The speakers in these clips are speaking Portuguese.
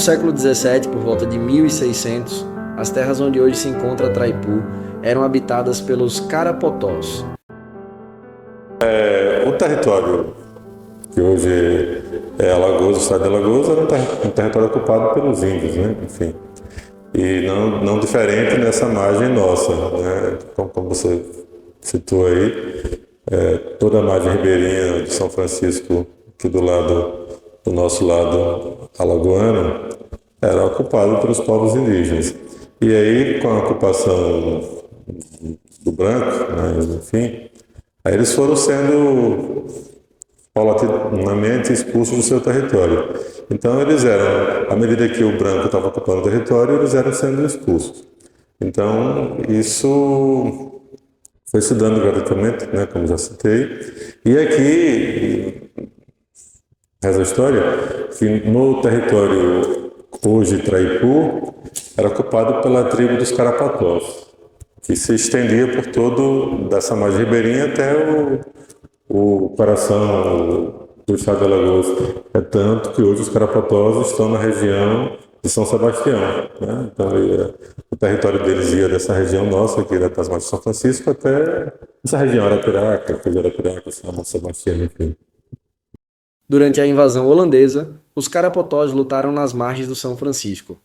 século XVII, por volta de 1600, as terras onde hoje se encontra Traipu eram habitadas pelos Carapotós. O território que hoje é Alagoas, o estado de Alagoas, era um território ocupado pelos índios, né? Enfim. E não diferente nessa margem nossa, né? Como você citou aí, toda a margem ribeirinha de São Francisco, aqui do nosso lado alagoano, era ocupado pelos povos indígenas. E aí, com a ocupação do branco, né, enfim, aí eles foram sendo paulatinamente expulsos do seu território. Então eles à medida que o branco estava ocupando o território, eles eram sendo expulsos. Então isso foi se dando gradativamente, né, como já citei. E aqui, essa história, que no território hoje Traipu, era ocupado pela tribo dos Carapatós, que se estendia por todo dessa margem ribeirinha até o coração do estado de Alagoas. É tanto que hoje os Carapatós estão na região de São Sebastião, né? Então o território deles ia dessa região nossa, aqui das margens de São Francisco, até essa região Arapiraca, São Sebastião, enfim. Durante a invasão holandesa, os Carapotós lutaram nas margens do São Francisco.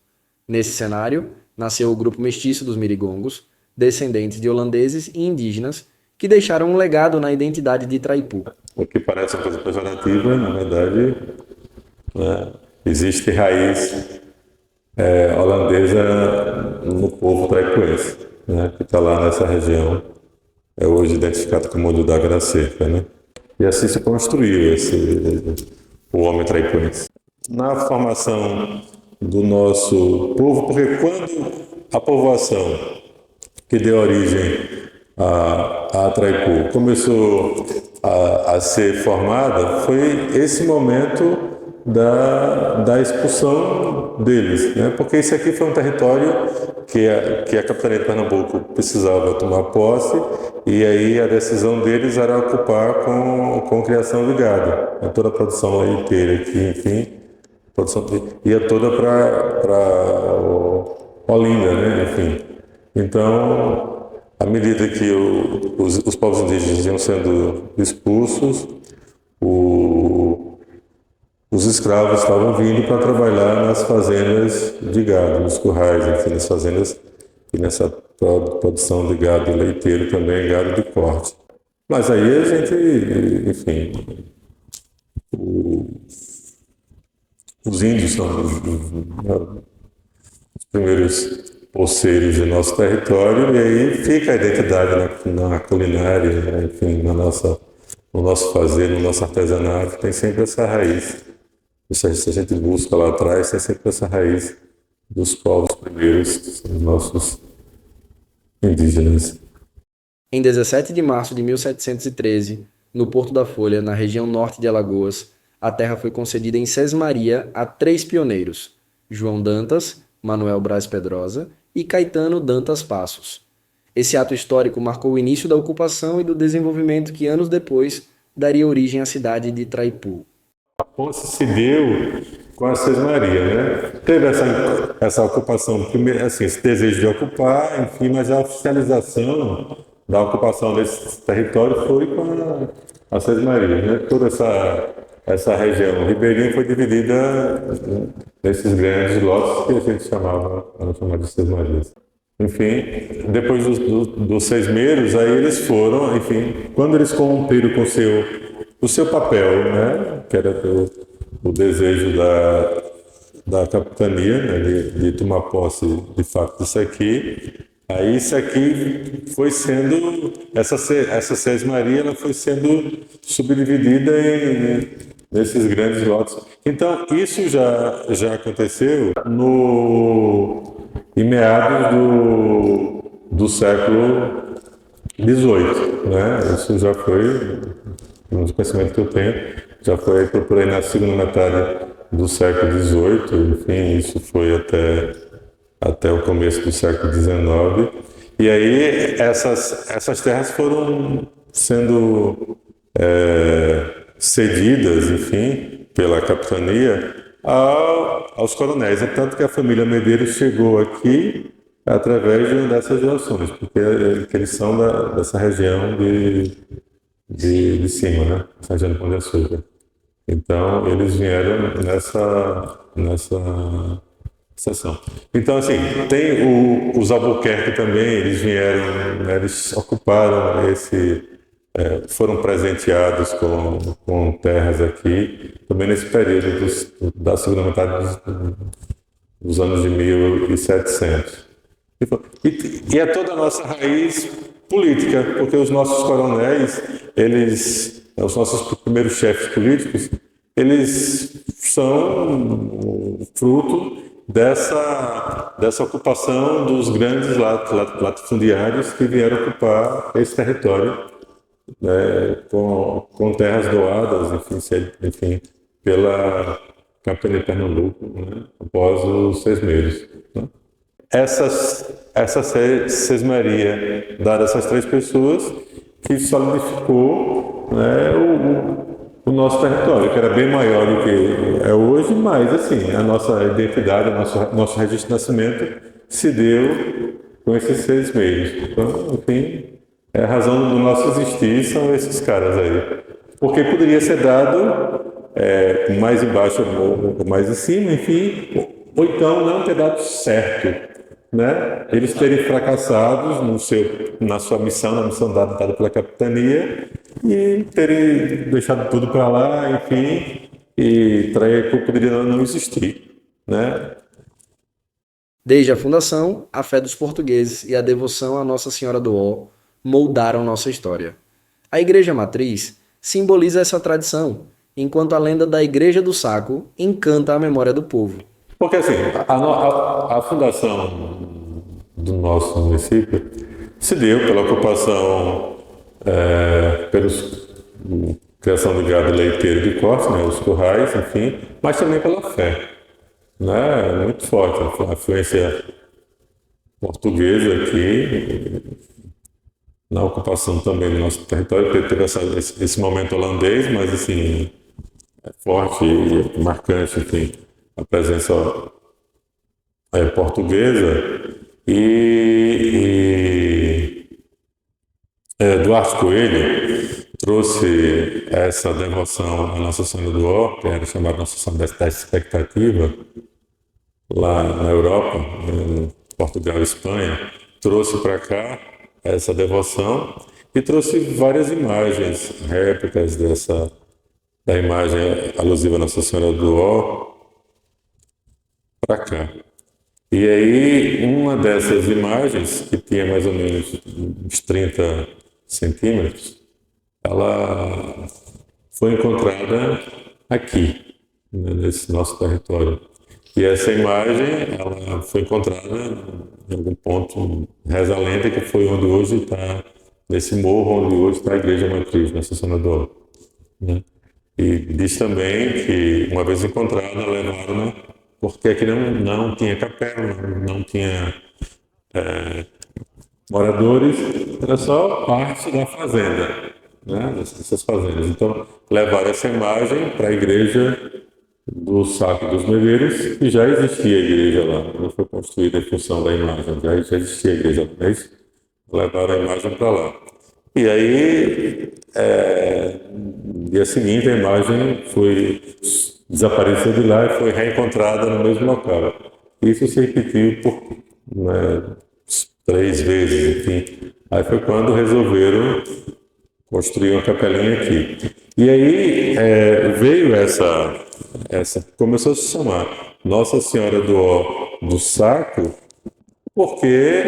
Nesse cenário, nasceu o grupo mestiço dos Mirigongos, descendentes de holandeses e indígenas, que deixaram um legado na identidade de Traipu. O que parece uma coisa pejorativa, na verdade, né, existe raiz holandesa no povo traipuense, né, que está lá nessa região, hoje identificado como Olho d'Água da Cerca, né? E assim se construiu o homem traipuense. Na formação do nosso povo, porque quando a povoação que deu origem a Traipu começou a ser formada, foi esse momento da expulsão deles, né? Porque esse aqui foi um território que a capitania de Pernambuco precisava tomar posse, e aí a decisão deles era ocupar com criação de gado. Toda a produção leiteira aqui, enfim, ia toda para Olinda, né? Enfim. Então, à medida que os povos indígenas iam sendo expulsos, os escravos estavam vindo para trabalhar nas fazendas de gado, nos currais, enfim, nas fazendas e nessa produção de gado leiteiro também, gado de corte. Mas aí a gente, enfim, os índios são os primeiros poceiros do nosso território, e aí fica a identidade na culinária, né? Enfim, no nosso fazer, no nosso artesanato, tem sempre essa raiz. Se a gente busca lá atrás, tem sempre essa raiz dos povos primeiros, os nossos indígenas. Em 17 de março de 1713, no Porto da Folha, na região norte de Alagoas, a terra foi concedida em sesmaria a 3 pioneiros: João Dantas, Manuel Braz Pedrosa e Caetano Dantas Passos. Esse ato histórico marcou o início da ocupação e do desenvolvimento que anos depois daria origem à cidade de Traipu. A posse se deu com a sesmaria, né? Teve essa ocupação, primeiro, assim, esse desejo de ocupar, enfim, mas a oficialização da ocupação desse território foi com a sesmaria, né? Toda essa região ribeirinha foi dividida nesses grandes lotes que a gente chamava de sesmarias. Enfim, depois dos sesmeiros, aí eles foram, enfim, quando eles cumpriram com o seu papel, né, que era o desejo da capitania, né, de tomar posse de fato disso aqui. Aí isso aqui foi sendo, essa sesmaria, ela foi sendo subdividida nesses grandes lotes. Então isso já aconteceu em meados do século XVIII, né? Isso já foi, no conhecimento que eu tenho, já foi por aí na segunda metade do século XVIII, enfim, isso foi até o começo do século XIX. E aí essas terras foram sendo cedidas, enfim, pela capitania aos coronéis. É tanto que a família Medeiros chegou aqui através de uma dessas doações, porque eles são dessa região de cima, né? Essa região do Pão de Açúcar. Então, eles vieram nessa sessão. Então, assim, tem os Albuquerque também, eles vieram, né, eles ocuparam foram presenteados com terras aqui, também nesse período da segunda metade dos anos de 1700. E é toda a nossa raiz política, porque os nossos coronéis, os nossos primeiros chefes políticos, eles são fruto dessa ocupação dos grandes latifundiários que vieram ocupar esse território, né, com terras doadas, enfim, pela campanha de Pernambuco, né, após os 6 meses. Né. Essa sesmaria dada a essas 3 pessoas que solidificou, né, o nosso território, que era bem maior do que é hoje, mas assim, a nossa identidade, nosso registro de nascimento se deu com esses 6 meios. Então, enfim, a razão do nosso existir são esses caras aí. Porque poderia ser dado mais embaixo ou mais em cima, enfim, ou então não ter dado certo. Né? Eles terem fracassados na sua missão, na missão dada pela capitania, e terem deixado tudo para lá, enfim, e Traiecô poderia não existir. Né? Desde a fundação, a fé dos portugueses e a devoção a Nossa Senhora do Ó moldaram nossa história. A Igreja Matriz simboliza essa tradição, enquanto a lenda da Igreja do Saco encanta a memória do povo. Porque assim, a fundação do nosso município se deu pela ocupação, pela criação de gado leiteiro de corte, né, os currais, enfim, mas também pela fé. Né, muito forte, a influência portuguesa aqui, na ocupação também do nosso território, porque teve esse momento holandês, mas assim, é forte e marcante, enfim, a presença portuguesa. Duarte Coelho trouxe essa devoção à Nossa Senhora do Ó, que era chamada Nossa Senhora da Expectativa, lá na Europa, em Portugal e Espanha, trouxe para cá essa devoção e trouxe várias imagens, réplicas da imagem alusiva à Nossa Senhora do Ó para cá. E aí, uma dessas imagens, que tinha mais ou menos uns 30 centímetros, ela foi encontrada aqui, né, nesse nosso território. E essa imagem, ela foi encontrada em algum ponto, reza a lenda, que foi onde hoje está, nesse morro onde hoje está a Igreja Matriz, Nossa Senhora do Ó. Né? E diz também que, uma vez encontrada, levaram, porque aqui não tinha capela, não tinha moradores, era só parte da fazenda, né, dessas fazendas. Então, levaram essa imagem para a igreja do Saco dos Medeiros, e já existia a igreja lá, não foi construída em função da imagem, já existia a igreja, mas levaram a imagem para lá. E aí, no dia seguinte, a imagem desapareceu de lá e foi reencontrada no mesmo local. Isso se repetiu por 3 vezes, enfim. Aí foi quando resolveram construir uma capelinha aqui. E aí veio começou a se chamar Nossa Senhora do Saco, porque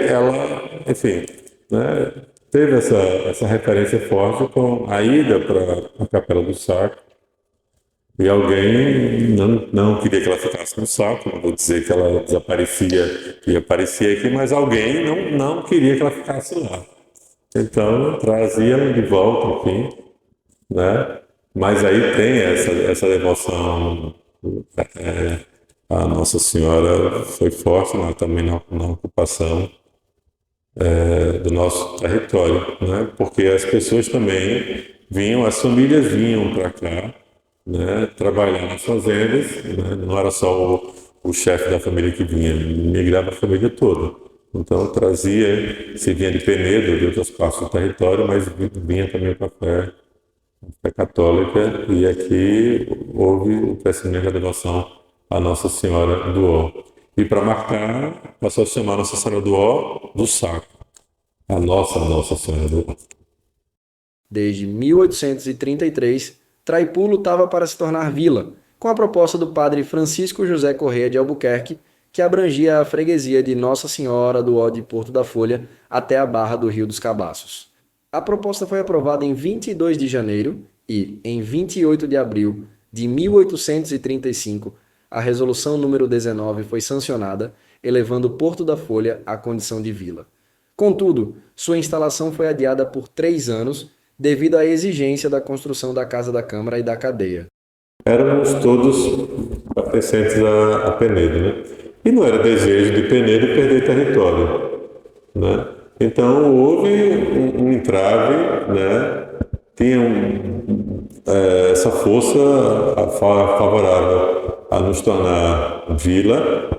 ela, enfim, né, teve essa referência forte com a ida para a Capela do Saco. E alguém não queria que ela ficasse no saco, não vou dizer que ela desaparecia e aparecia aqui, mas alguém não queria que ela ficasse lá. Então, trazia ela de volta, enfim, né? Mas aí tem essa devoção, a Nossa Senhora foi forte também na ocupação do nosso território, né? Porque as pessoas também vinham, as famílias vinham para cá, né, trabalhar nas fazendas, né, não era só o chefe da família que vinha, migrava a família toda. Então trazia, se vinha de Penedo, de outras partes do território, mas vinha também o café, fé católica, e aqui houve o crescimento da devoção à Nossa Senhora do Ó. E para marcar, passou a chamar Nossa Senhora do Ó do Saco, a Nossa Senhora do Ó. Desde 1833, Traipu lutava para se tornar vila, com a proposta do padre Francisco José Corrêa de Albuquerque, que abrangia a freguesia de Nossa Senhora do Ó de Porto da Folha até a barra do Rio dos Cabaços. A proposta foi aprovada em 22 de janeiro e, em 28 de abril de 1835, a resolução número 19 foi sancionada, elevando Porto da Folha à condição de vila. Contudo, sua instalação foi adiada por 3 anos devido à exigência da construção da Casa da Câmara e da Cadeia. Éramos todos pertencentes a Penedo, né? E não era desejo de Penedo perder território, né? Então houve um entrave, né? Tinha essa força favorável a nos tornar vila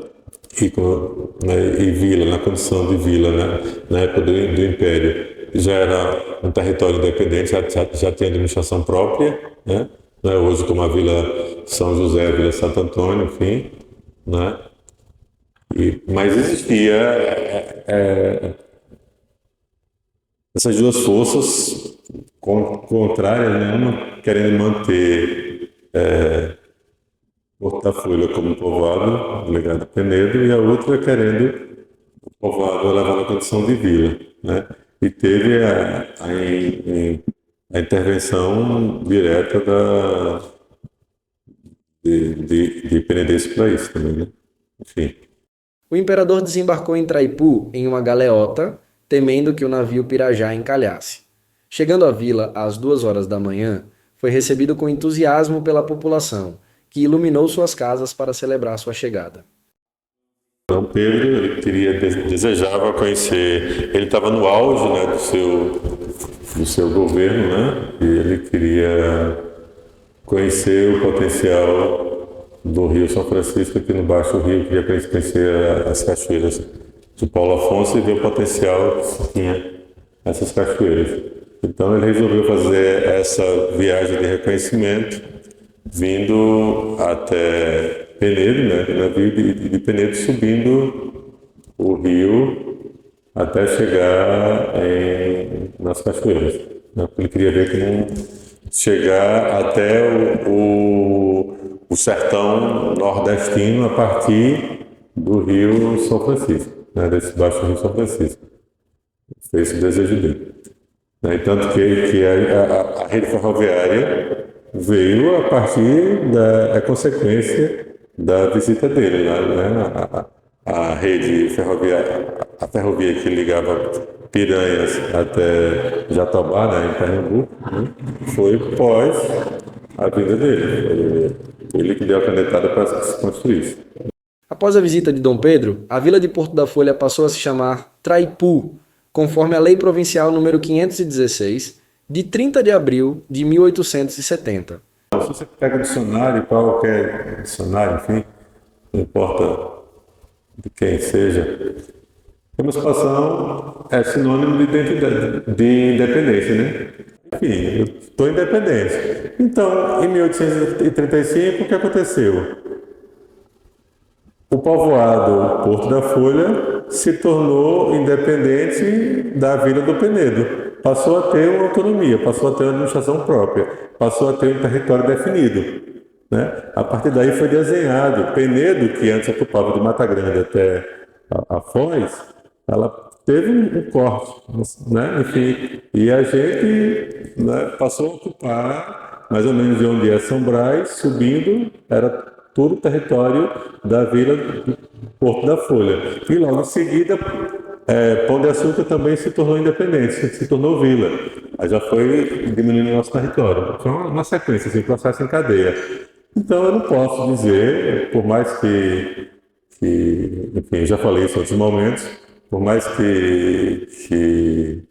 e vila, na condição de vila, né? Na época do Império. Já era um território independente, já tinha administração própria, né? Não é hoje como a Vila São José, a Vila Santo Antônio, enfim, né? Mas existia essas duas forças contrárias, né? Uma querendo manter Porto da Folha como povoado, legado a Penedo, e a outra querendo o povoado levar na condição de vila, né? E teve a intervenção direta de Penedense para isso também, né? Enfim. O imperador desembarcou em Traipu em uma galeota, temendo que o navio Pirajá encalhasse. Chegando à vila às 2 horas da manhã, foi recebido com entusiasmo pela população, que iluminou suas casas para celebrar sua chegada. Então Pedro desejava conhecer, ele estava no auge, né, do seu governo, né, e ele queria conhecer o potencial do Rio São Francisco aqui no Baixo Rio, queria conhecer as cachoeiras de Paulo Afonso e ver o potencial que tinha essas cachoeiras. Então ele resolveu fazer essa viagem de reconhecimento, vindo até Penedo, né, navio de Penedo, subindo o rio até chegar nas cachoeiras. Né? Ele queria ver como chegar até o sertão nordestino a partir do Rio São Francisco, né, desse baixo Rio São Francisco. Foi esse o desejo dele. Né? Tanto que a rede ferroviária veio a partir da consequência da visita dele, né? A rede ferroviária, a ferrovia que ligava Piranhas até Jatobá, né, em Pernambuco, né? Foi pós a vinda dele. Foi ele que deu a canetada para que se construísse. Após a visita de Dom Pedro, a vila de Porto da Folha passou a se chamar Traipu, conforme a Lei Provincial número 516, de 30 de abril de 1870. Se você pega o dicionário, qualquer dicionário, enfim, não importa de quem seja, emancipação é sinônimo de identidade, de independência, né? Enfim, eu estou independente. Então, em 1835, o que aconteceu? O povoado Porto da Folha se tornou independente da Vila do Penedo. Passou a ter uma autonomia, passou a ter uma administração própria, passou a ter um território definido. Né? A partir daí foi desenhado. Penedo, que antes ocupava de Mata Grande até a Foz, ela teve um corte, né? Enfim, e a gente, né, passou a ocupar mais ou menos de onde é São Brás, subindo, era todo o território da Vila do Porto da Folha. E logo em seguida, Pão de Açúcar também se tornou independente, se tornou vila. Aí já foi diminuindo o nosso território. Foi uma sequência, assim, um processo em cadeia. Então eu não posso dizer, por mais que enfim, já falei isso em outros momentos, por mais que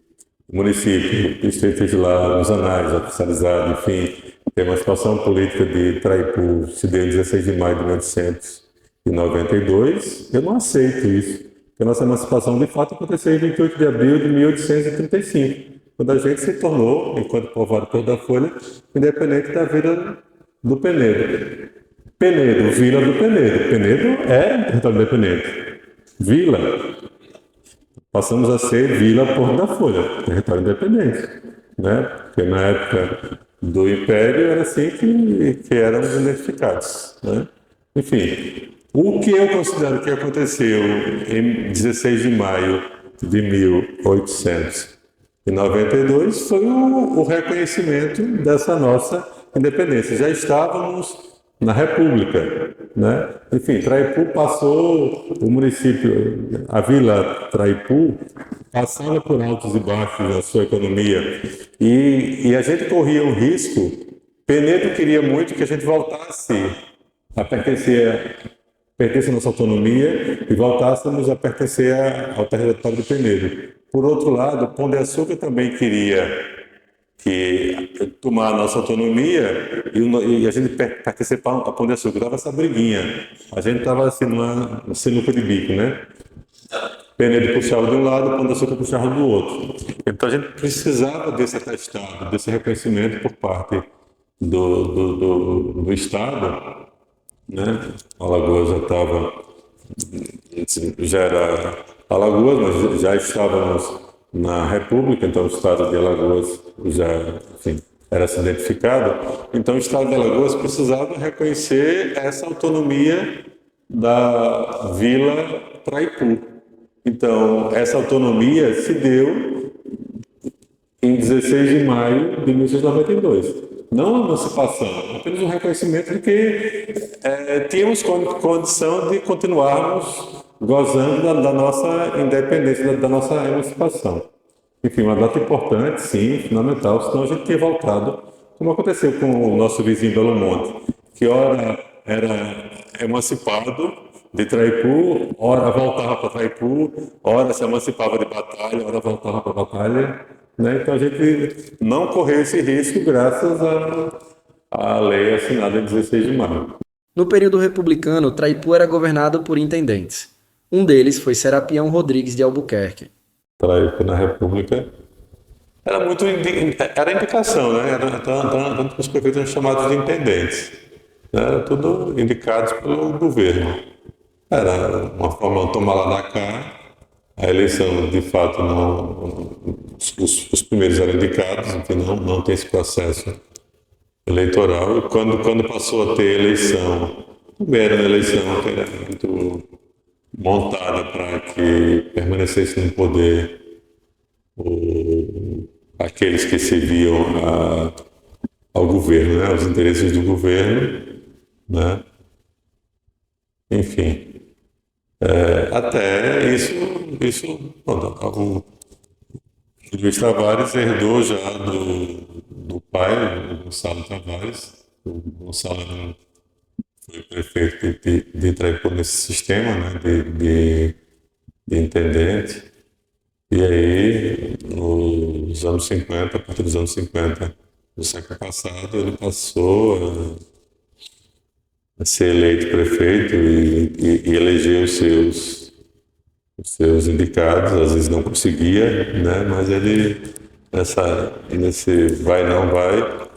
o município esteja lá nos anais, oficializado, enfim, que a emancipação política de Itaipu se deu em 16 de maio de 1892, eu não aceito isso. Porque a nossa emancipação, de fato, aconteceu em 28 de abril de 1835, quando a gente se tornou, enquanto povoado Porto da Folha, independente da Vila do Penedo. Penedo, Vila do Penedo. Penedo é território independente. Vila, passamos a ser Vila Porto da Folha, território independente, né? Porque na época do Império era assim que éramos identificados, né? Enfim, o que eu considero que aconteceu em 16 de maio de 1892 foi o reconhecimento dessa nossa independência. Já estávamos na República, né? Enfim, Traipu passou, o município, a Vila Traipu, passava por altos e baixos na sua economia e a gente corria um risco. Penedo queria muito que a gente voltasse a pertencer à nossa autonomia e voltássemos a pertencer ao território de Penedo. Por outro lado, Pão de Açúcar também queria tomar a nossa autonomia e a gente participar a Pão de Açúcar. Dava essa briguinha. A gente estava assim numa sinuca de bico, né? Penedo puxava de um lado, Pão de Açúcar puxava do outro. Então a gente precisava desse atestado, desse reconhecimento por parte do Estado, né? Alagoas já era Alagoas, mas já estávamos na República, então o Estado de Alagoas já, enfim, era se identificado. Então o Estado de Alagoas precisava reconhecer essa autonomia da Vila Traipu. Então essa autonomia se deu em 16 de maio de 1892. Não a emancipação, apenas um reconhecimento de que tínhamos condição de continuarmos gozando da nossa independência, da nossa emancipação. Enfim, uma data importante, sim, fundamental, senão a gente tinha voltado, como aconteceu com o nosso vizinho Belo Monte, que ora era emancipado de Traipu, ora voltava para Traipu, ora se emancipava de Batalha, ora voltava para Batalha, né? Então a gente não correu esse risco graças à lei assinada em 16 de maio. No período republicano, Traipu era governado por intendentes. Um deles foi Serapião Rodrigues de Albuquerque. Traipu na República era indicação, né? Tanto que os prefeitos eram chamados de intendentes, né? Era tudo indicados pelo governo. Era uma forma de tomar lá da cá. A eleição, de fato, os primeiros eram indicados, então não tem esse processo eleitoral. E quando passou a ter eleição, também era uma eleição que era muito montada para que permanecesse no poder aqueles que serviam ao governo, né, aos interesses do governo, né? Enfim. Até isso o Luiz Tavares herdou já do pai, o Gonçalo Tavares. O Gonçalo foi prefeito de Itaipu nesse sistema, né, de intendente. E aí, nos anos 50, a partir dos anos 50 do século passado, ele passou a ser eleito prefeito e eleger os seus indicados. Às vezes não conseguia, né? Mas ele, nesse vai não vai,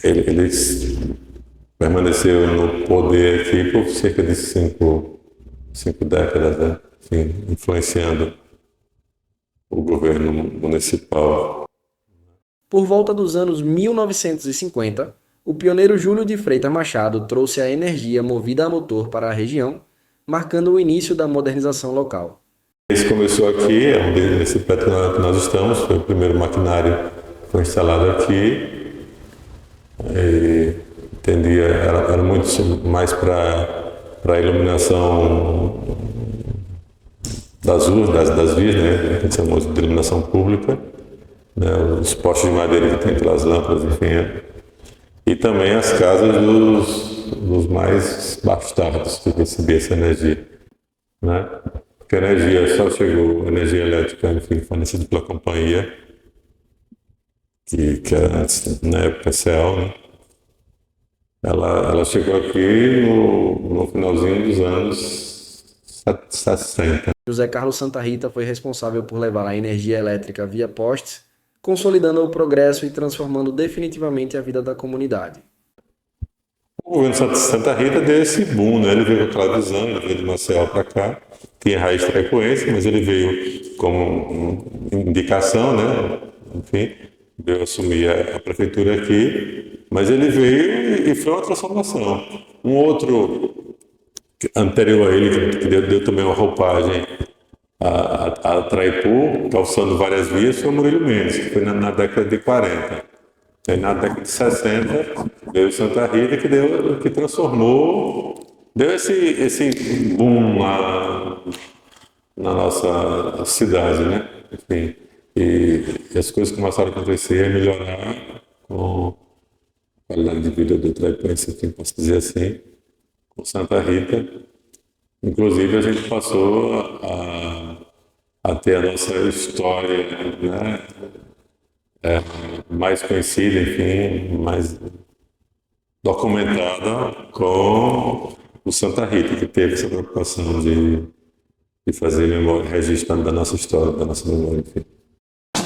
ele permaneceu no poder aqui por cerca de cinco décadas, né? Enfim, influenciando o governo municipal. Por volta dos anos 1950, o pioneiro Júlio de Freitas Machado trouxe a energia movida a motor para a região, marcando o início da modernização local. Isso começou aqui, nesse prédio que nós estamos, foi o primeiro maquinário que foi instalado aqui. Era muito mais para a iluminação das ruas, das vias, né? A gente chama de iluminação pública, né? Os postes de madeira que tem pelas lâmpadas, enfim. E também as casas dos mais bastados que recebiam essa energia, né? Porque a energia só chegou, a energia elétrica, enfim, fornecida pela companhia, que era antes, na época CEL, né? Ela chegou aqui no finalzinho dos anos 60. José Carlos Santa Rita foi responsável por levar a energia elétrica via postes, consolidando o progresso e transformando definitivamente a vida da comunidade. O governo de Santa Rita deu esse boom, né? Ele veio com aquela visão, ele veio de Maceió para cá, tinha raiz traipoense, mas ele veio como indicação, né? Enfim, veio assumir a prefeitura aqui, mas ele veio e foi uma transformação. Um outro anterior a ele, que deu também uma roupagem a Traipu, calçando várias vias, foi o Murilo Mendes, que foi na década de 40. Aí na década de 60 veio Santa Rita que transformou, deu esse boom na nossa cidade, né? Enfim, e as coisas começaram a acontecer e melhorar com a qualidade de vida do traipense, assim, posso dizer assim, com Santa Rita. Inclusive a gente passou a ter a nossa história, né? Mais conhecida, enfim, mais documentada com o Santa Rita, que teve essa preocupação de fazer memória, registro da nossa história, da nossa memória, enfim.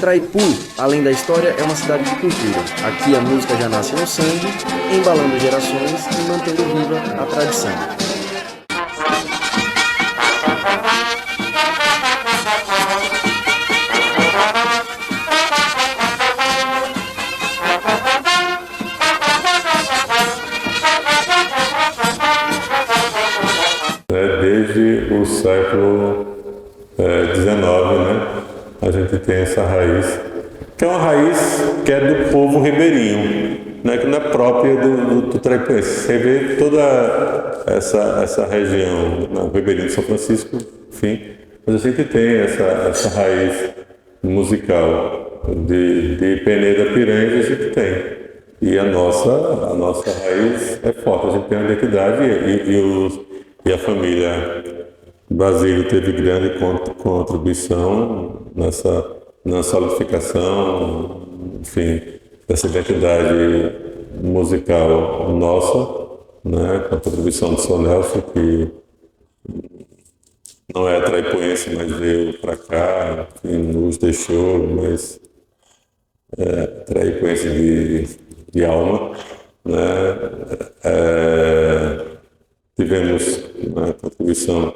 Traipu, além da história, é uma cidade de cultura. Aqui a música já nasce no sangue, embalando gerações e mantendo viva a tradição. Desde o século XIX, né, a gente tem essa raiz, que é uma raiz que é do povo ribeirinho, né, que não é própria do traipense. Você vê toda essa região, né, o ribeirinho de São Francisco, enfim, mas a gente tem essa raiz musical de Peneda Piranha, a gente tem. E a nossa raiz é forte, a gente tem uma identidade e a família Basílio teve grande contribuição na solidificação, enfim, dessa identidade musical nossa, né, com a contribuição do São Nelson, que não é traipoense, mas veio para cá, enfim, nos deixou, mas traipoense de alma, né? Tivemos a contribuição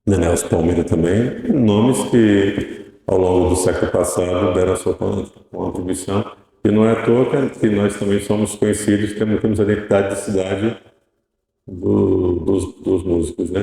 de Nelson Palmeira também, nomes que ao longo do século passado deram a sua contribuição, e não é à toa que nós também somos conhecidos, temos a identidade de cidade dos músicos, né?